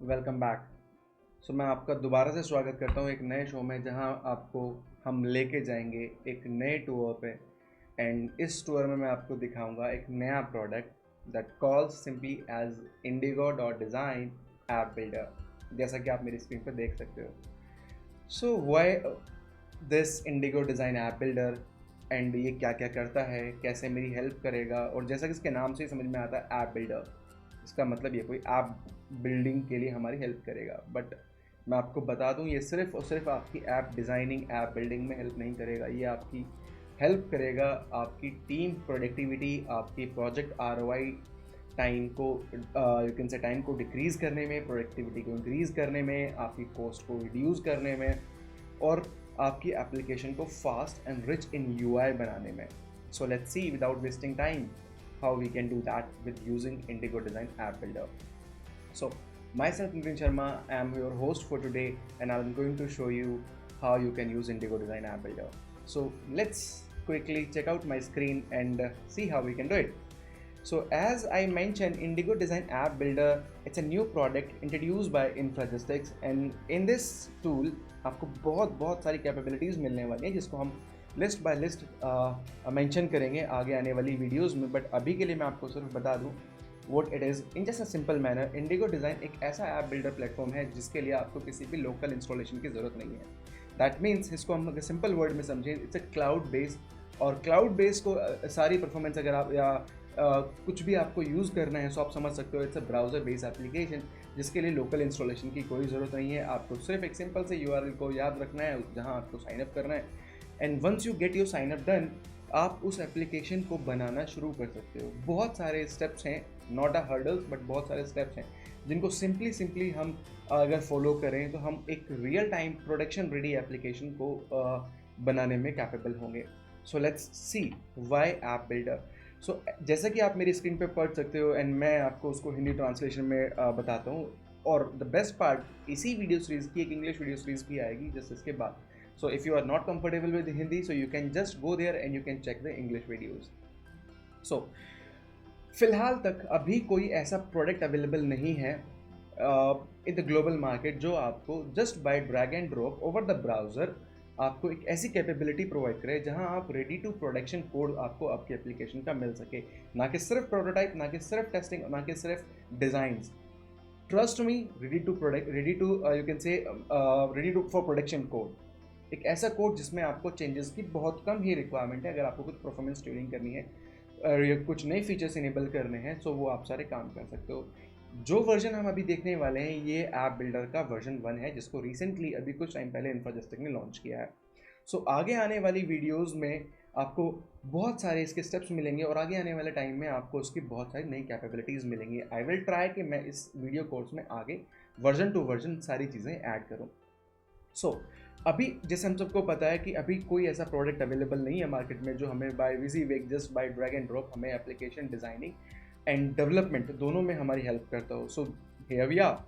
Welcome back. मैं आपका दोबारा से स्वागत करता हूँ एक नए शो में, जहाँ आपको हम लेके जाएंगे एक नए टूर पे। एंड इस टूर में मैं आपको दिखाऊंगा एक नया product that calls simply as Indigo dot design app builder, जैसा कि आप मेरी स्क्रीन पर देख सकते हो। Why this Indigo design app builder, and ये क्या क्या करता है, कैसे मेरी हेल्प करेगा। और जैसा कि इसके नाम से ही समझ में आता है ऐप बिल्डर, इसका मतलब ये कोई ऐप बिल्डिंग के लिए हमारी हेल्प करेगा। बट मैं आपको बता दूं, ये सिर्फ और सिर्फ आपकी ऐप डिज़ाइनिंग, ऐप बिल्डिंग में हेल्प नहीं करेगा। ये आपकी हेल्प करेगा आपकी टीम प्रोडक्टिविटी, आपकी प्रोजेक्ट आरओआई टाइम को, यू कैन से टाइम को डिक्रीज़ करने में, प्रोडक्टिविटी को इंक्रीज़ करने में, आपकी कॉस्ट को रिड्यूस करने में, और आपकी एप्लीकेशन को fast and rich in UI बनाने में। सो let's C without wasting time how we can do that with using Indigo Design App Builder. So, myself Nitin Sharma, I am your host for today, and I'm going to show you how you can use Indigo Design App Builder. So, let's quickly check out my screen and see how we can do it. So, as I mentioned, Indigo Design App Builder, it's a new product introduced by Infragistics, and in this tool आपको बहुत सारी capabilities मिलने वाली हैं, जिसको हम list by list mention करेंगे आगे आने वाली वीडियोस में। बट अभी के लिए मैं आपको सिर्फ बता दूं what it is in just a simple manner. Indigo design एक ऐसा ऐप बिल्डर प्लेटफॉर्म है जिसके लिए आपको किसी भी लोकल इंस्टॉलेशन की ज़रूरत नहीं है। दैट मीन्स, इसको हम अगर सिंपल वर्ड में समझें, इट्स अ क्लाउड बेस्ड। और क्लाउड बेस्ड को सारी परफॉर्मेंस अगर आप या कुछ भी आपको यूज़ करना है, सो आप समझ सकते हो it's a browser based application, जिसके लिए लोकल इंस्टॉलेशन की कोई ज़रूरत नहीं है। आपको सिर्फ एक सिंपल से यूआरएल को याद रखना है जहाँ आपको साइनअप करना है, and once you get your sign up done, आप उस एप्लीकेशन को बनाना शुरू कर सकते हो। बहुत सारे स्टेप्स हैं, नॉट अ हर्डल्स, बट बहुत सारे स्टेप्स हैं जिनको सिंपली हम अगर फॉलो करें तो हम एक real time production ready application को बनाने में कैपेबल होंगे। So let's see why app builder. So जैसा कि आप मेरी स्क्रीन पे पढ़ सकते हो, एंड मैं आपको उसको हिंदी ट्रांसलेशन में बताता हूँ। और द बेस्ट पार्ट, इसी वीडियो सीरीज़ की एक इंग्लिश वीडियो सीरीज़ भी आएगी जस्ट इसके बाद। So if you are not comfortable with Hindi, so you can just go there and you can check the English videos. So फिलहाल तक अभी कोई ऐसा प्रोडक्ट अवेलेबल नहीं है इन द ग्लोबल मार्केट जो आपको just by drag and drop over the browser आपको एक ऐसी कैपेबिलिटी प्रोवाइड करे जहां आप रेडी टू प्रोडक्शन कोड आपको आपकी एप्लीकेशन का मिल सके। ना कि सिर्फ प्रोटोटाइप, ना कि सिर्फ टेस्टिंग, ना कि सिर्फ designs. Trust me, ready to product, ready to you can say ready to for production code. एक ऐसा कोड जिसमें आपको चेंजेस की बहुत कम ही रिक्वायरमेंट है। अगर आपको कुछ परफॉर्मेंस ट्यूनिंग करनी है या कुछ नए फीचर्स इनेबल करने हैं, तो वो आप सारे काम कर सकते हो। जो वर्जन हम अभी देखने वाले हैं, ये ऐप बिल्डर का वर्जन 1 है, जिसको रिसेंटली अभी कुछ टाइम पहले इन्फोसिस ने लॉन्च किया है। आगे आने वाली वीडियोस में आपको बहुत सारे इसके स्टेप्स मिलेंगे, और आगे आने वाले टाइम में आपको उसकी बहुत सारी नई कैपेबिलिटीज़ मिलेंगी। आई विल ट्राई कि मैं इस वीडियो कोर्स में आगे वर्जन टू वर्जन सारी चीज़ें ऐड करूँ। अभी जैसे हम सबको पता है कि अभी कोई ऐसा प्रोडक्ट अवेलेबल नहीं है मार्केट में जो हमें बाय विज़ीवेग, just by drag and drop, हमें एप्लीकेशन डिज़ाइनिंग एंड डेवलपमेंट दोनों में हमारी हेल्प करता हो। Here we are,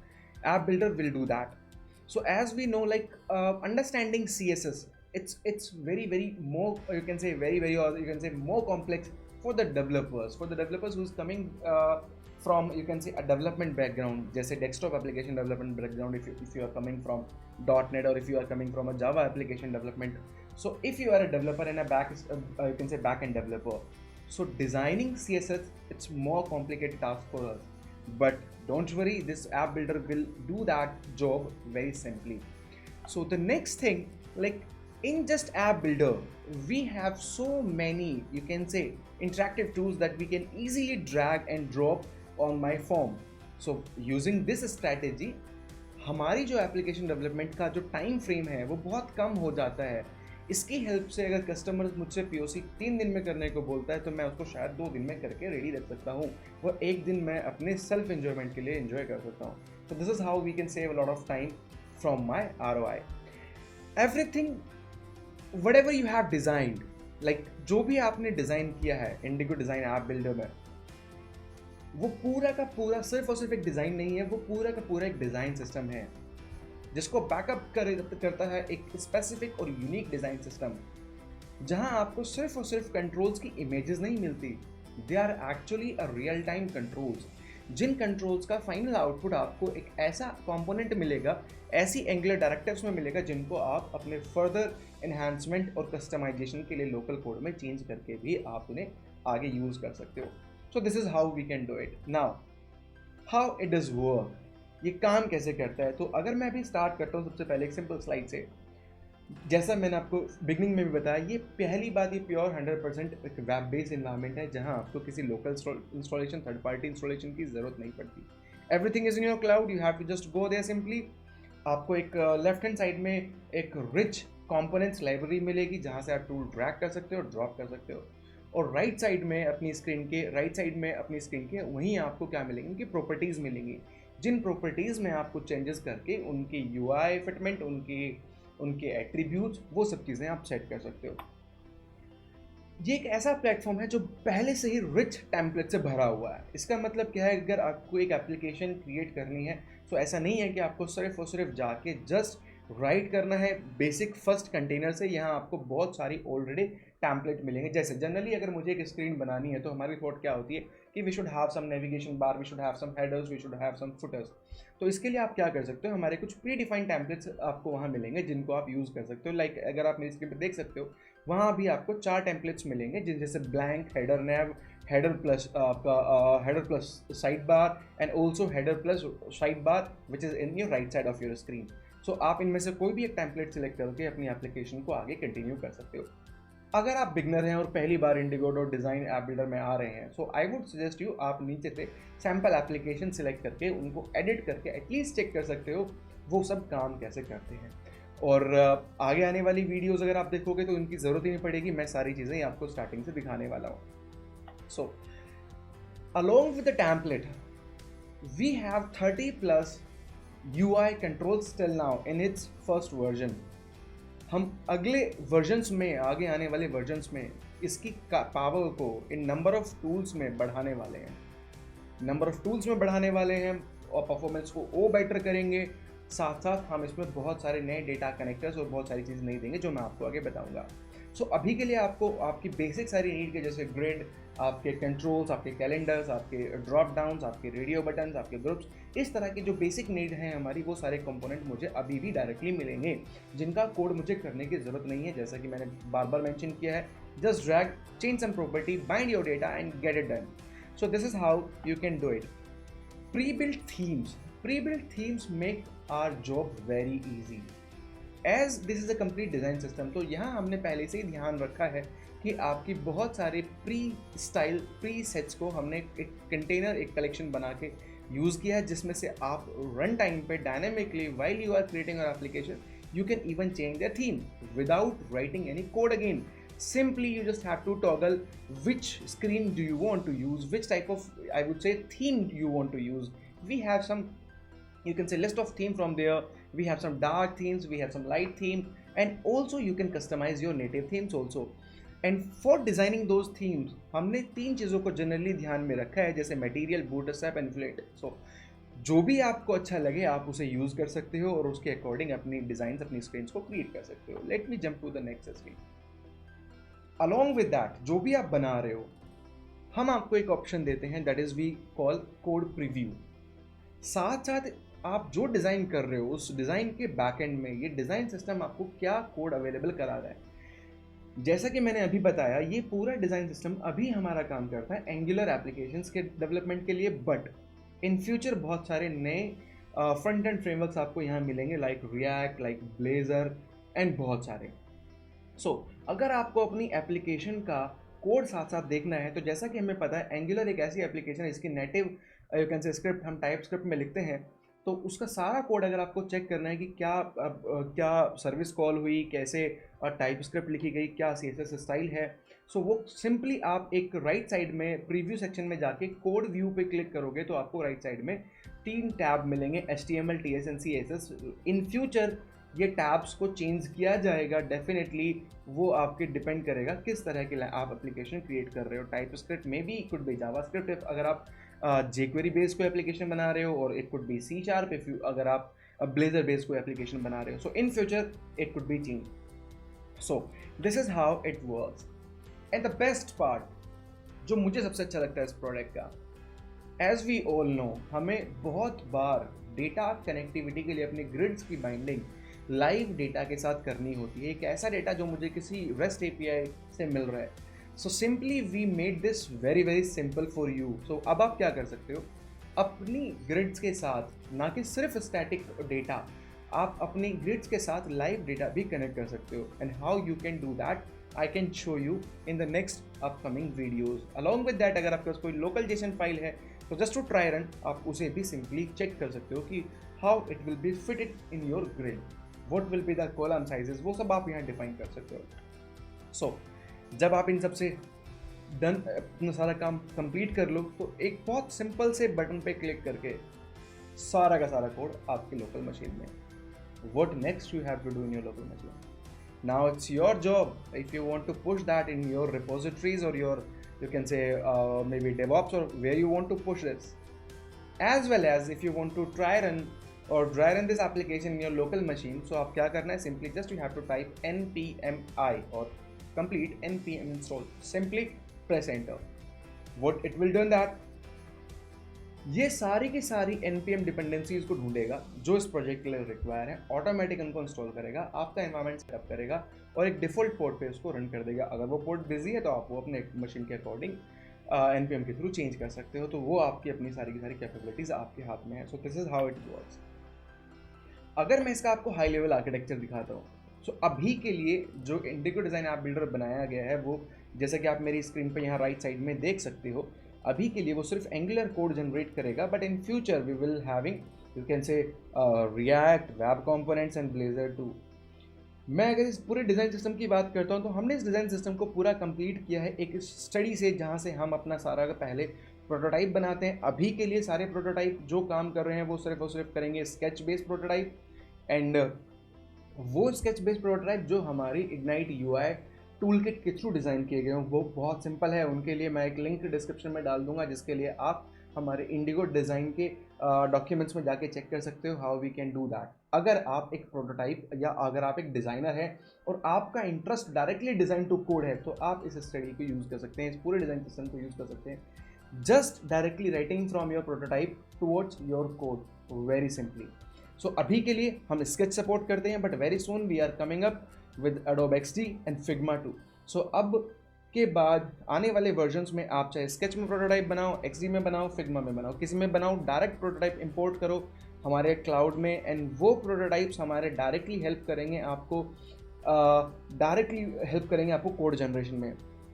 app builder will do that. As we know, like understanding CSS, it's very more, you can say very, or you can say more complex for the developers who's coming from, you can say, a development background, जैसे desktop application development background, if you are coming from .NET, or if you are coming from a Java application development. So if you are a developer and a you can say back-end developer, so designing CSS, it's more complicated task for us. But don't worry, this app builder will do that job very simply. So the next thing, like, in just app builder, we have so many, you can say, interactive tools that we can easily drag and drop on my form. So using this strategy, हमारी जो application development का जो time frame है वो बहुत कम हो जाता है। इसकी हेल्प से अगर कस्टमर मुझसे POC 3 दिन में करने को बोलता है, तो मैं उसको शायद 2 दिन में करके रेडी रख सकता हूँ। वो 1 दिन मैं अपने सेल्फ एन्जॉयमेंट के लिए एंजॉय कर सकता हूँ। तो this is how we can save a lot of time from my ROI। Everything whatever you have designed, like जो भी आपने डिज़ाइन किया है इंडिगो डिज़ाइन ऐप बिल्डर में, वो पूरा का पूरा सिर्फ और सिर्फ एक डिज़ाइन नहीं है, वो पूरा का पूरा एक डिज़ाइन सिस्टम है जिसको बैकअप करता है एक स्पेसिफिक और यूनिक डिज़ाइन सिस्टम, जहां आपको सिर्फ और सिर्फ कंट्रोल्स की इमेजेस नहीं मिलती, they are actually a real time controls. जिन कंट्रोल्स का फाइनल आउटपुट आपको एक ऐसा कंपोनेंट मिलेगा, ऐसी एंगुलर डायरेक्टिव्स में मिलेगा जिनको आप अपने फर्दर एनहांसमेंट और कस्टमाइजेशन के लिए लोकल कोड में चेंज करके भी आप उन्हें आगे यूज़ कर सकते हो. So this is how we can do it. Now how it does work, ये काम कैसे करता है. तो अगर मैं अभी स्टार्ट करता हूँ सबसे पहले एक सिंपल स्लाइड से. जैसा मैंने आपको बिगनिंग में भी बताया, ये पहली बात, ये प्योर 100% एक वेब बेस्ड इन्वायरमेंट है जहां आपको किसी local installation, third party installation की ज़रूरत नहीं पड़ती. Everything is in your cloud. You have to just go there simply. आपको एक लेफ्ट हैंड साइड में एक रिच कंपोनेंट्स लाइब्रेरी मिलेगी जहां से आप टूल ड्रैग कर सकते हो, ड्रॉप कर सकते हो. और राइट साइड में अपनी स्क्रीन के वहीं आपको क्या मिलेंगे, उनकी प्रॉपर्टीज़ मिलेंगी, जिन प्रॉपर्टीज़ में आप कुछ चेंजेस करके उनकी यूआई फिटमेंट, उनके एट्रीब्यूट्स, वो सब चीज़ें आप सेट कर सकते हो. ये एक ऐसा प्लेटफॉर्म है जो पहले से ही रिच टेम्पलेट से भरा हुआ है. इसका मतलब क्या है, अगर आपको एक एप्लीकेशन क्रिएट करनी है तो ऐसा नहीं है कि आपको सिर्फ और सिर्फ जाके जस्ट राइट करना है बेसिक फर्स्ट कंटेनर से. यहाँ आपको बहुत सारी ऑलरेडी टेम्पलेट मिलेंगे. जैसे जनरली अगर मुझे एक स्क्रीन बनानी है तो हमारी थॉट क्या होती है कि we should have some navigation bar, we should have some headers, we should have some footers. तो इसके लिए आप क्या कर सकते हो, हमारे कुछ प्री डिफाइंड टेम्पलेट्स आपको वहाँ मिलेंगे जिनको आप यूज़ कर सकते हो. लाइक अगर आप मेरी स्क्रीन पर देख सकते हो, वहाँ भी आपको 4 टेम्पलेट्स मिलेंगे जिन जैसे blank, header nav, header plus side bar and also header plus side bar which is in your right side of your screen. So आप इनमें से कोई भी एक टेम्पलेट सेलेक्ट करके अपनी एप्लीकेशन को आगे कंटिन्यू कर सकते हो. अगर आप बिगनर हैं और पहली बार Indigo.design ऐप बिल्डर में आ रहे हैं, सो आई वुड सजेस्ट यू, आप नीचे से सैम्पल एप्लीकेशन सिलेक्ट करके उनको एडिट करके एटलीस्ट चेक कर सकते हो वो सब काम कैसे करते हैं. और आगे आने वाली वीडियोस अगर आप देखोगे तो इनकी ज़रूरत ही नहीं पड़ेगी, मैं सारी चीज़ें आपको स्टार्टिंग से दिखाने वाला हूँ. सो along with the template, we have 30 plus UI controls till now in its first version. हम अगले वर्जन्स में, आगे आने वाले वर्जन्स में इसकी पावर को इन नंबर ऑफ टूल्स में बढ़ाने वाले हैं. और परफॉर्मेंस को और बेटर करेंगे. साथ साथ हम इसमें बहुत सारे नए डेटा कनेक्टर्स और बहुत सारी चीज़ नहीं देंगे जो मैं आपको आगे बताऊंगा. सो अभी के लिए आपको आपकी बेसिक सारी नीड के जैसे ग्रिड, आपके कंट्रोल्स, आपके कैलेंडर्स, आपके ड्रॉप डाउन्स, आपके रेडियो बटन्स, आपके ग्रुप्स, इस तरह की जो बेसिक नीड हैं हमारी, वो सारे कंपोनेंट मुझे अभी भी डायरेक्टली मिलेंगे जिनका कोड मुझे करने की ज़रूरत नहीं है. जैसा कि मैंने बार बार मेंशन किया है, just drag, change sum property, bind your data and get it done. So this is how you can do it. Pre-built themes make our job very easy. As this is a complete design system, तो यहाँ हमने पहले से ही ध्यान रखा है कि आपकी बहुत सारे प्री सेट्स को हमने एक कंटेनर, एक कलेक्शन बना के यूज़ किया है जिसमें से आप रन टाइम पे dynamically while you are creating your application you can even change their theme without writing any code again. Simply you just have to toggle which screen do you want to use, which type of, I would say, theme you want to use. We have some, you can say, list of theme from there. We have some dark themes, we have some light theme, and also you can customize your native themes also. And for designing those themes हमने 3 चीज़ों को generally ध्यान में रखा है, जैसे material, bootstrap and flat. सो जो भी आपको अच्छा लगे आप उसे यूज़ कर सकते हो और उसके अकॉर्डिंग अपनी डिज़ाइंस, अपनी स्क्रीन्स को क्रिएट कर सकते हो. Let me jump to the next screen. Along with that, जो भी आप बना रहे हो, हम आपको एक ऑप्शन देते हैं that is we call code preview. साथ साथ आप जो डिज़ाइन कर रहे हो उस डिज़ाइन के बैकएंड में ये डिज़ाइन सिस्टम आपको क्या कोड अवेलेबल करा रहा है. जैसा कि मैंने अभी बताया, ये पूरा डिज़ाइन सिस्टम अभी हमारा काम करता है एंगुलर एप्लीकेशंस के डेवलपमेंट के लिए, बट इन फ्यूचर बहुत सारे नए फ्रंट एंड फ्रेमवर्क्स आपको यहाँ मिलेंगे, like react, like blazer and बहुत सारे. सो अगर आपको अपनी एप्लीकेशन का कोड साथ साथ देखना है, तो जैसा कि हमें पता है एंगुलर एक ऐसी एप्लीकेशन है इसकी नेटिव यू कैन से स्क्रिप्ट हम टाइप स्क्रिप्ट में लिखते हैं. तो उसका सारा कोड अगर आपको चेक करना है कि क्या सर्विस कॉल हुई, कैसे टाइप स्क्रिप्ट लिखी गई, क्या CSS स्टाइल है, सो वो सिंपली आप एक राइट साइड में प्रीव्यू सेक्शन में जाके कोड व्यू पे क्लिक करोगे तो आपको राइट साइड में 3 टैब मिलेंगे, HTML, TS and CSS. In future ये टैब्स को चेंज किया जाएगा डेफिनेटली. वो आपके डिपेंड करेगा किस तरह की आप एप्लीकेशन क्रिएट कर रहे हो. टाइप स्क्रिप्ट में भी कुड बी जावास्क्रिप्ट अगर आप jQuery बेस को एप्लीकेशन बना रहे हो, और इट कुड बी C# अगर आप ब्लेजर बेस को एप्लीकेशन बना रहे हो. So in future it could be change. So this is how it works. And the best part जो मुझे सबसे अच्छा लगता है इस प्रोडक्ट का, एज वी ऑल नो, हमें बहुत बार डेटा कनेक्टिविटी के लिए अपने ग्रिड्स की बाइंडिंग लाइव डेटा के साथ करनी होती है, एक ऐसा डेटा जो मुझे किसी रेस्ट एपीआई से मिल रहा है। So simply we made this very very simple for you. So अब आप क्या कर सकते हो, अपनी ग्रिड्स के साथ ना कि सिर्फ स्टैटिक डेटा, आप अपनी ग्रिड्स के साथ लाइव डेटा भी कनेक्ट कर सकते हो। And how you can do that I can show you in the next upcoming videos. Along with that, अगर आपके पास कोई लोकल जेसन फाइल है तो जस्ट टू ट्राई रन आप उसे भी सिंपली चेक कर सकते हो कि how it will be fitted in your grid, what will be the column sizes, वो सब आप यहाँ डिफाइन कर सकते हो। सो जब आप इन सबसे डन अपना सारा काम कंप्लीट कर लो तो एक बहुत सिंपल से बटन पे क्लिक करके सारा का सारा कोड आपकी लोकल मशीन में। What next you have to do in your local machine? Now it's your job if you want to push that in your repositories or your, you can say maybe DevOps or where you want to push this, as well as if you want to try run this application in your local machine. So आप क्या करना है, simply just you have to type npmi or complete npm install, simply press enter. What it will do in that, ये सारी की सारी npm dependencies को ढूंढेगा जो इस प्रोजेक्ट के लिए रिक्वायर है, ऑटोमेटिक उनको इंस्टॉल करेगा, आपका एनवायरनमेंट सेटअप करेगा और एक डिफॉल्ट पोर्ट पे उसको रन कर देगा। अगर वो पोर्ट बिजी है तो आप वो अपने मशीन के अकॉर्डिंग npm के थ्रू चेंज कर सकते हो। तो वो आपकी अपनी सारी की सारी कैपेबिलिटीज आपके हाथ में है। सो this is how it works. अगर मैं इसका आपको हाई लेवल आर्किटेक्चर दिखाता हूँ, सो अभी के लिए जो इंडिगो डिज़ाइन ऐप बिल्डर बनाया गया है वो, जैसा कि आप मेरी स्क्रीन पर यहाँ राइट साइड में देख सकते हो, अभी के लिए वो सिर्फ एंगुलर कोड जनरेट करेगा, but in future we will having, you can say, React, web components and Blazor 2। मैं अगर इस पूरे डिज़ाइन सिस्टम की बात करता हूँ तो हमने इस डिज़ाइन सिस्टम को पूरा कंप्लीट किया है एक स्टडी से, जहाँ से हम अपना सारा का पहले प्रोटोटाइप बनाते हैं। अभी के लिए सारे प्रोटोटाइप जो काम कर रहे हैं वो सिर्फ करेंगे स्केच बेस्ड प्रोटोटाइप, एंड वो स्केच बेस्ड प्रोटोटाइप जो हमारी इग्नाइट यूआई टूल किट के थ्रू डिज़ाइन किए गए हैं वो बहुत सिंपल है। उनके लिए मैं एक लिंक डिस्क्रिप्शन में डाल दूंगा जिसके लिए आप हमारे इंडिगो डिज़ाइन के डॉक्यूमेंट्स में जाके चेक कर सकते हो how we can do that. अगर आप एक प्रोटोटाइप या अगर आप एक डिज़ाइनर है और आपका interest directly design to code है तो आप इस स्टडी को यूज़ कर सकते हैं, इस पूरे डिज़ाइन सिस्टम को यूज़ कर सकते हैं, just directly writing from your prototype towards your code very simply. So अभी के लिए हम स्केच सपोर्ट करते हैं, but very soon we are coming up with Adobe XD and Figma 2। So अब के बाद आने वाले वर्जन्स में आप चाहे स्केच में प्रोटोटाइप बनाओ, XD में बनाओ, Figma में बनाओ, किसी में बनाओ, डायरेक्ट प्रोटोटाइप इंपोर्ट करो हमारे क्लाउड में, एंड वो प्रोटोटाइप्स हमारे डायरेक्टली हेल्प करेंगे आपको, कोड जनरेशन में।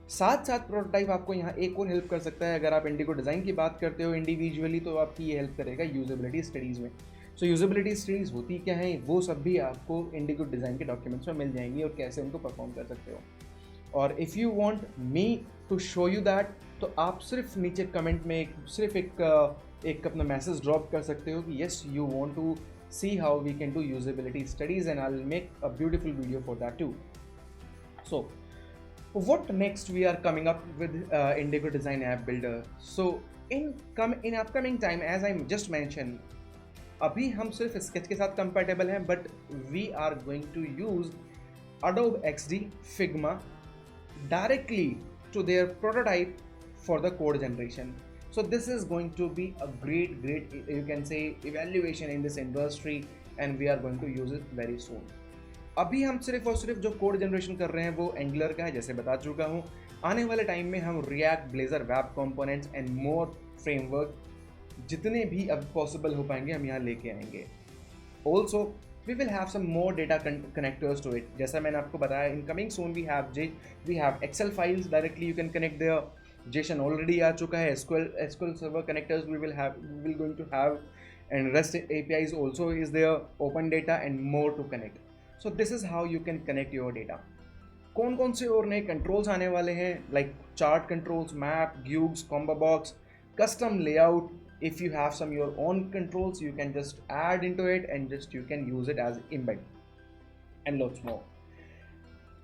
साथ साथ प्रोटोटाइप आपको यहाँ एक और हेल्प कर सकता है। अगर आप इंडिगो डिज़ाइन की बात करते हो इंडिविजुअली तो आपकी ये हेल्प करेगा यूजेबिलिटी स्टडीज़ में। सो यूजेबिलिटी स्टडीज़ होती क्या है, वो सब भी आपको इंडिगो डिज़ाइन के डॉक्यूमेंट्स में मिल जाएंगी और कैसे उनको परफॉर्म कर सकते हो। और if you want me to show you that तो आप सिर्फ नीचे कमेंट में एक अपना मैसेज ड्रॉप कर सकते हो कि yes you want to see how we can do usability studies and I will make a beautiful video for that too. So what next we are coming up with Indigo Design App Builder. So in upcoming time, as I just mentioned, अभी हम सिर्फ sketch के साथ compatible हैं, but we are going to use Adobe XD, Figma directly to their prototype for the code generation. So this is going to be a great you can say evaluation in this industry and we are going to use it very soon. अभी हम सिर्फ और सिर्फ जो code generation कर रहे हैं वो एंगुलर का है, जैसे बता चुका हूँ। आने वाले टाइम में हम react, blazer, web components and more framework जितने भी अब पॉसिबल हो पाएंगे हम यहाँ लेके आएंगे। Also we will have some more data connectors to it. जैसा मैंने आपको बताया, in coming soon we have excel files directly you can connect there, JSON already आ चुका है, SQL server connectors we will going to have, and rest APIs also is there, open data and more to connect. So this is how you can connect your data. कौन कौन से और नए controls आने वाले हैं, like chart controls, map, cubes, combo box, custom layout. If you have some your own controls, you can just add into it and just you can use it as embed, and lots more.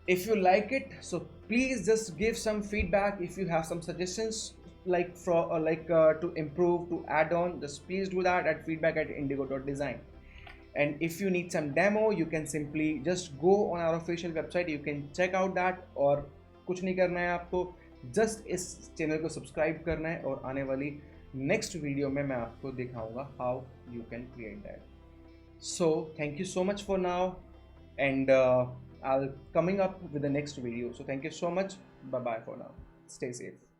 If you like it, so please just give some feedback. If you have some suggestions to improve, to add on, just please do that at feedback@indigo.design. And if you need some demo, you can simply just go on our official website, you can check out that। और कुछ नहीं करना है आपको, just इस channel को subscribe करना है और आने वाली नेक्स्ट वीडियो में मैं आपको दिखाऊंगा how you can create that. So thank you so much for now, and I'll coming up with the next video. So thank you so much. Bye bye for now. Stay safe.